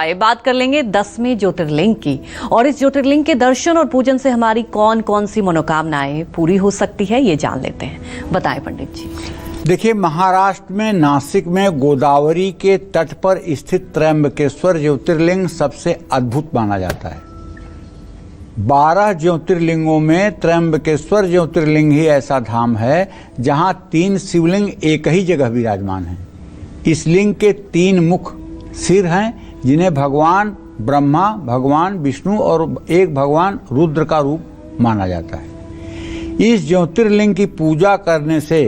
आइए बात कर लेंगे 10वें ज्योतिर्लिंग की। और इस ज्योतिर्लिंग के दर्शन और पूजन से हमारी कौन कौन सी मनोकामनाएं पूरी हो सकती है, ये जान लेते हैं। बताएं पंडित जी। देखिए, महाराष्ट्र में नासिक में गोदावरी के तट पर स्थित त्र्यंबकेश्वर ज्योतिर्लिंग सबसे अद्भुत माना जाता है। 12 ज्योतिर्लिंगों में त्र्यंबकेश्वर ज्योतिर्लिंग ही ऐसा धाम है जहां 3 शिवलिंग एक ही जगह विराजमान हैं। इस लिंग के 3 मुख सिर हैं, जिन्हें भगवान ब्रह्मा, भगवान विष्णु और एक भगवान रुद्र का रूप माना जाता है। इस ज्योतिर्लिंग की पूजा करने से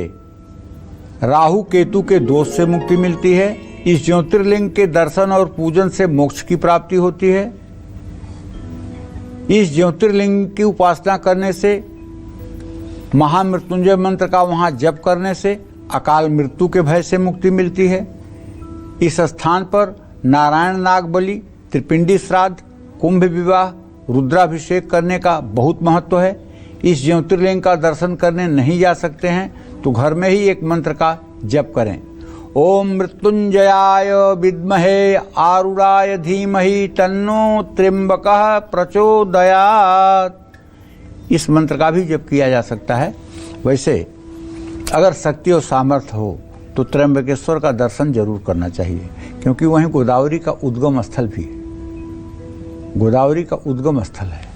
राहु केतु के दोष से मुक्ति मिलती है। इस ज्योतिर्लिंग के दर्शन और पूजन से मोक्ष की प्राप्ति होती है। इस ज्योतिर्लिंग की उपासना करने से, महामृत्युंजय मंत्र का वहां जप करने से अकाल मृत्यु के भय से मुक्ति मिलती है। इस स्थान पर नारायण नाग बलि, त्रिपिंडी श्राद्ध, कुंभ विवाह, रुद्राभिषेक करने का बहुत महत्व है। इस ज्योतिर्लिंग का दर्शन करने नहीं जा सकते हैं तो घर में ही एक मंत्र का जप करें। ओम मृत्युंजयाय विद्महे आरुराय धीमहि तन्नो त्र्यंबकः प्रचोदयात्। इस मंत्र का भी जप किया जा सकता है। वैसे अगर शक्ति और सामर्थ्य हो तो त्र्यंबकेश्वर का दर्शन जरूर करना चाहिए, क्योंकि वहीं गोदावरी का उद्गम स्थल भी है। गोदावरी का उद्गम स्थल है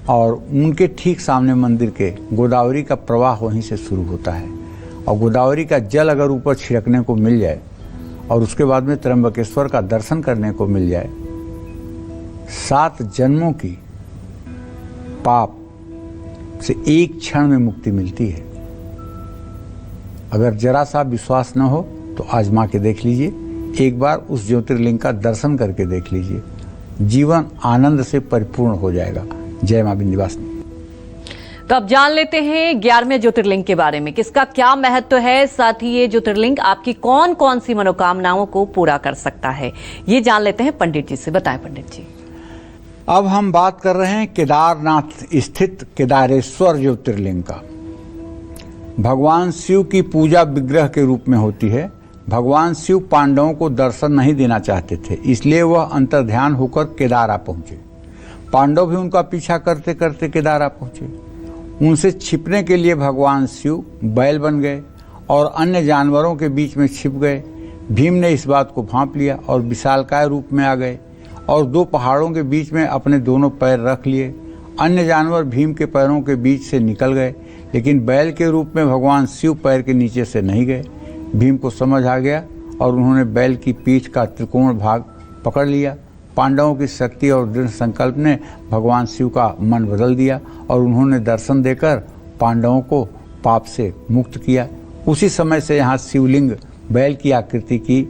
और उनके ठीक सामने मंदिर के गोदावरी का प्रवाह वहीं से शुरू होता है। और गोदावरी का जल अगर ऊपर छिड़कने को मिल जाए और उसके बाद में त्र्यंबकेश्वर का दर्शन करने को मिल जाए, 7 जन्मों की पाप से एक क्षण में मुक्ति मिलती है। अगर जरा सा विश्वास न हो तो आजमा के देख लीजिए, एक बार उस ज्योतिर्लिंग का दर्शन करके देख लीजिए, जीवन आनंद से परिपूर्ण हो जाएगा। जय मां विंध्यवासिनी। तो अब जान लेते हैं 11वें ज्योतिर्लिंग के बारे में, किसका क्या महत्व है, साथ ही ये ज्योतिर्लिंग आपकी कौन कौन सी मनोकामनाओं को पूरा कर सकता है, ये जान लेते हैं पंडित जी से। बताएं पंडित जी। अब हम बात कर रहे हैं केदारनाथ स्थित केदारेश्वर ज्योतिर्लिंग का। भगवान शिव की पूजा विग्रह के रूप में होती है। भगवान शिव पांडवों को दर्शन नहीं देना चाहते थे, इसलिए वह अंतर्ध्यान होकर केदार आ पहुंचे। पांडव भी उनका पीछा करते करते केदार आ पहुंचे। उनसे छिपने के लिए भगवान शिव बैल बन गए और अन्य जानवरों के बीच में छिप गए। भीम ने इस बात को भांप लिया और विशालकाय रूप में आ गए और 2 पहाड़ों के बीच में अपने दोनों पैर रख लिए। अन्य जानवर भीम के पैरों के बीच से निकल गए, लेकिन बैल के रूप में भगवान शिव पैर के नीचे से नहीं गए। भीम को समझ आ गया और उन्होंने बैल की पीठ का त्रिकोण भाग पकड़ लिया। पांडवों की शक्ति और दृढ़ संकल्प ने भगवान शिव का मन बदल दिया और उन्होंने दर्शन देकर पांडवों को पाप से मुक्त किया। उसी समय से यहाँ शिवलिंग बैल की आकृति की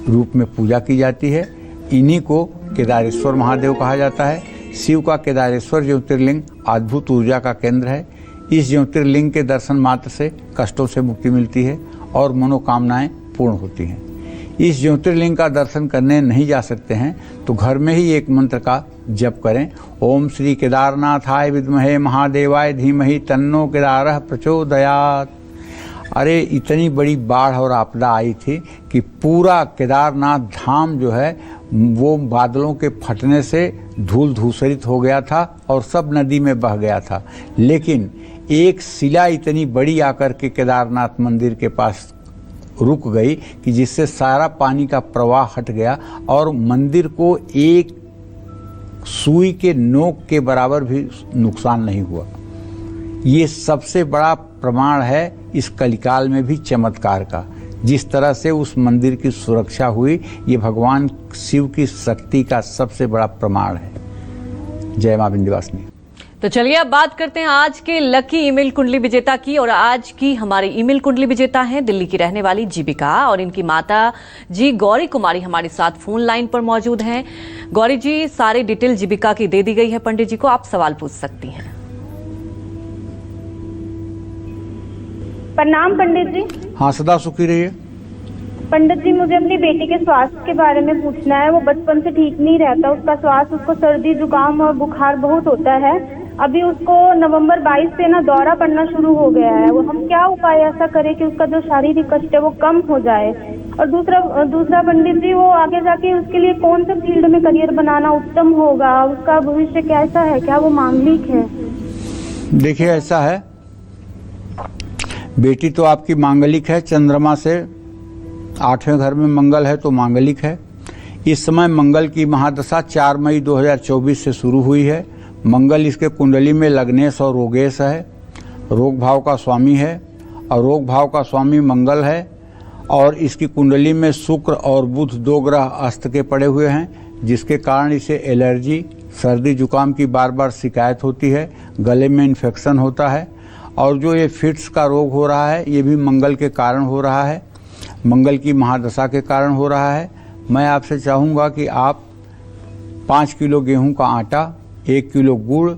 रूप में पूजा की जाती है। इन्हीं को केदारेश्वर महादेव कहा जाता है। शिव का केदारेश्वर ज्योतिर्लिंग अद्भुत ऊर्जा का केंद्र है। इस ज्योतिर्लिंग के दर्शन मात्र से कष्टों से मुक्ति मिलती है और मनोकामनाएं पूर्ण होती हैं। इस ज्योतिर्लिंग का दर्शन करने नहीं जा सकते हैं तो घर में ही एक मंत्र का जप करें। ओम श्री केदारनाथाय विद्महे महादेवाय धीमहि तन्नो केदारः प्रचोदयात्। अरे इतनी बड़ी बाढ़ और आपदा आई थी कि पूरा केदारनाथ धाम जो है वो बादलों के फटने से धूल धूसरित हो गया था और सब नदी में बह गया था। लेकिन एक शिला इतनी बड़ी आकर के केदारनाथ मंदिर के पास रुक गई कि जिससे सारा पानी का प्रवाह हट गया और मंदिर को एक सुई के नोक के बराबर भी नुकसान नहीं हुआ। ये सबसे बड़ा प्रमाण है इस कलिकाल में भी चमत्कार का। जिस तरह से उस मंदिर की सुरक्षा हुई, ये भगवान शिव की शक्ति का सबसे बड़ा प्रमाण है। जय मां विंध्यवासिनी। तो चलिए अब बात करते हैं आज के लकी ईमेल कुंडली विजेता की। और आज की हमारी ईमेल कुंडली विजेता हैं दिल्ली की रहने वाली जीविका और इनकी माता जी गौरी कुमारी हमारे साथ फोन लाइन पर मौजूद हैं। गौरी जी, सारे डिटेल जीविका की दे दी गई है पंडित जी को, आप सवाल पूछ सकती हैं। प्रणाम पंडित जी। हाँ, सदा सुखी रहिए। पंडित जी, मुझे अपनी बेटी के स्वास्थ्य के बारे में पूछना है। वो बचपन से ठीक नहीं रहता, उसका स्वास्थ्य, उसको सर्दी जुकाम और बुखार बहुत होता है। अभी उसको नवंबर 22 से ना दौरा पड़ना शुरू हो गया है। वो हम क्या उपाय ऐसा करें कि उसका जो शारीरिक कष्ट है वो कम हो जाए। और दूसरा पंडित जी, वो आगे जाके उसके लिए कौन से फील्ड में करियर बनाना उत्तम होगा, उसका भविष्य कैसा है, क्या वो मांगलिक है? देखिए, ऐसा है, बेटी तो आपकी मांगलिक है, चंद्रमा से 8वें घर में मंगल है तो मांगलिक है। इस समय मंगल की महादशा 4 मई 2024 से शुरू हुई है। मंगल इसके कुंडली में लग्नेश और रोगेश है, रोग भाव का स्वामी है, और रोग भाव का स्वामी मंगल है, और इसकी कुंडली में शुक्र और बुध 2 ग्रह अस्त के पड़े हुए हैं, जिसके कारण इसे एलर्जी, सर्दी जुकाम की बार बार शिकायत होती है, गले में इन्फेक्शन होता है, और जो ये फिट्स का रोग हो रहा है ये भी मंगल के कारण हो रहा है, मंगल की महादशा के कारण हो रहा है। मैं आपसे चाहूँगा कि आप 5 किलो गेहूं का आटा, 1 किलो गुड़,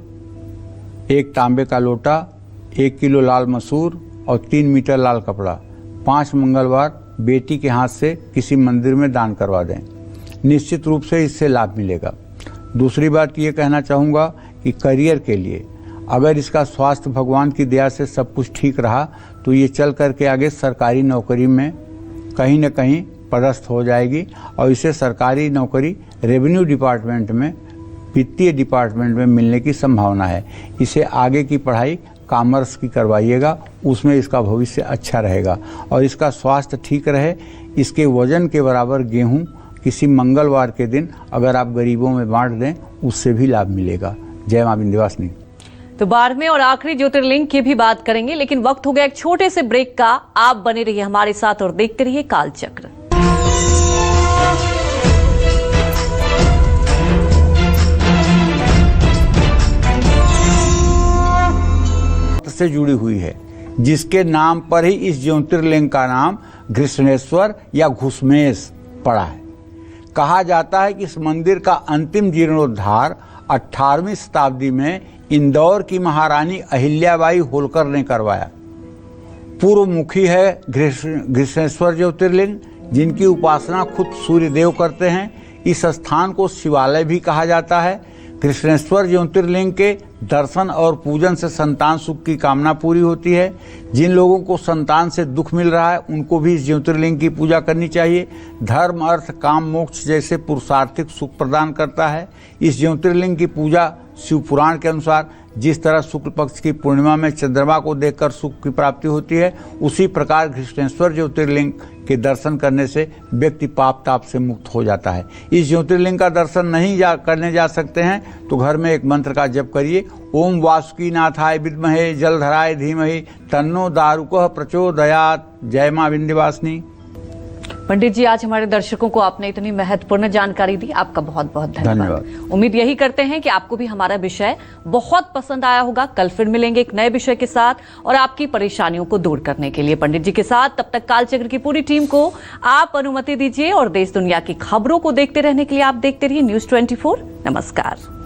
1 तांबे का लोटा, 1 किलो लाल मसूर और 3 मीटर लाल कपड़ा 5 मंगलवार बेटी के हाथ से किसी मंदिर में दान करवा दें। निश्चित रूप से इससे लाभ मिलेगा। दूसरी बात ये कहना चाहूँगा कि करियर के लिए अगर इसका स्वास्थ्य भगवान की दया से सब कुछ ठीक रहा तो ये चल करके आगे सरकारी नौकरी में कहीं न कहीं पदस्थ हो जाएगी, और इसे सरकारी नौकरी रेवेन्यू डिपार्टमेंट में, वित्तीय डिपार्टमेंट में मिलने की संभावना है। इसे आगे की पढ़ाई कॉमर्स की करवाइएगा, उसमें इसका भविष्य अच्छा रहेगा, और इसका स्वास्थ्य ठीक रहे। इसके वजन के बराबर गेहूं किसी मंगलवार के दिन अगर आप गरीबों में बांट दें उससे भी लाभ मिलेगा। जय मां विंध्यवासिनी। तो 12वें और आखिरी ज्योतिर्लिंग की भी बात करेंगे, लेकिन वक्त हो गया एक छोटे से ब्रेक का। आप बने रहिए हमारे साथ और देखते रहिए कालचक्र। से जुड़ी हुई है, जिसके नाम पर ही इस ज्योतिर्लिंग का नाम घृष्णेश्वर या घुसमेश पड़ा है। कहा जाता है कि इस मंदिर का अंतिम जीर्णोद्धार 18वीं शताब्दी में इंदौर की महारानी अहिल्याबाई होलकर ने करवाया। पूर्व मुखी है घृष्णेश्वर ज्योतिर्लिंग, जिनकी उपासना खुद सूर्यदेव करते हैं। इस स्थान को शिवालय भी कहा जाता है। घृष्णेश्वर ज्योतिर्लिंग के दर्शन और पूजन से संतान सुख की कामना पूरी होती है। जिन लोगों को संतान से दुख मिल रहा है उनको भी इस ज्योतिर्लिंग की पूजा करनी चाहिए। धर्म, अर्थ, काम, मोक्ष जैसे पुरुषार्थिक सुख प्रदान करता है। इस ज्योतिर्लिंग की पूजा शिव पुराण के अनुसार जिस तरह शुक्ल पक्ष की पूर्णिमा में चंद्रमा को देखकर सुख की प्राप्ति होती है, उसी प्रकार घृष्णेश्वर ज्योतिर्लिंग के दर्शन करने से व्यक्ति पाप ताप से मुक्त हो जाता है। इस ज्योतिर्लिंग का दर्शन नहीं करने जा सकते हैं तो घर में एक मंत्र का जप करिए। ओम वासुकीनाथाय विद्महे जलधराय धीमहि तन्नो दारुकः प्रचोदयात्। जय मां विंध्यवासिनी। पंडित जी, आज हमारे दर्शकों को आपने इतनी महत्वपूर्ण जानकारी दी, आपका बहुत बहुत धन्यवाद। उम्मीद यही करते हैं कि आपको भी हमारा विषय बहुत पसंद आया होगा। कल फिर मिलेंगे एक नए विषय के साथ और आपकी परेशानियों को दूर करने के लिए पंडित जी के साथ। तब तक कालचक्र की पूरी टीम को आप अनुमति दीजिए और देश दुनिया की खबरों को देखते रहने के लिए आप देखते रहिए News 24। नमस्कार।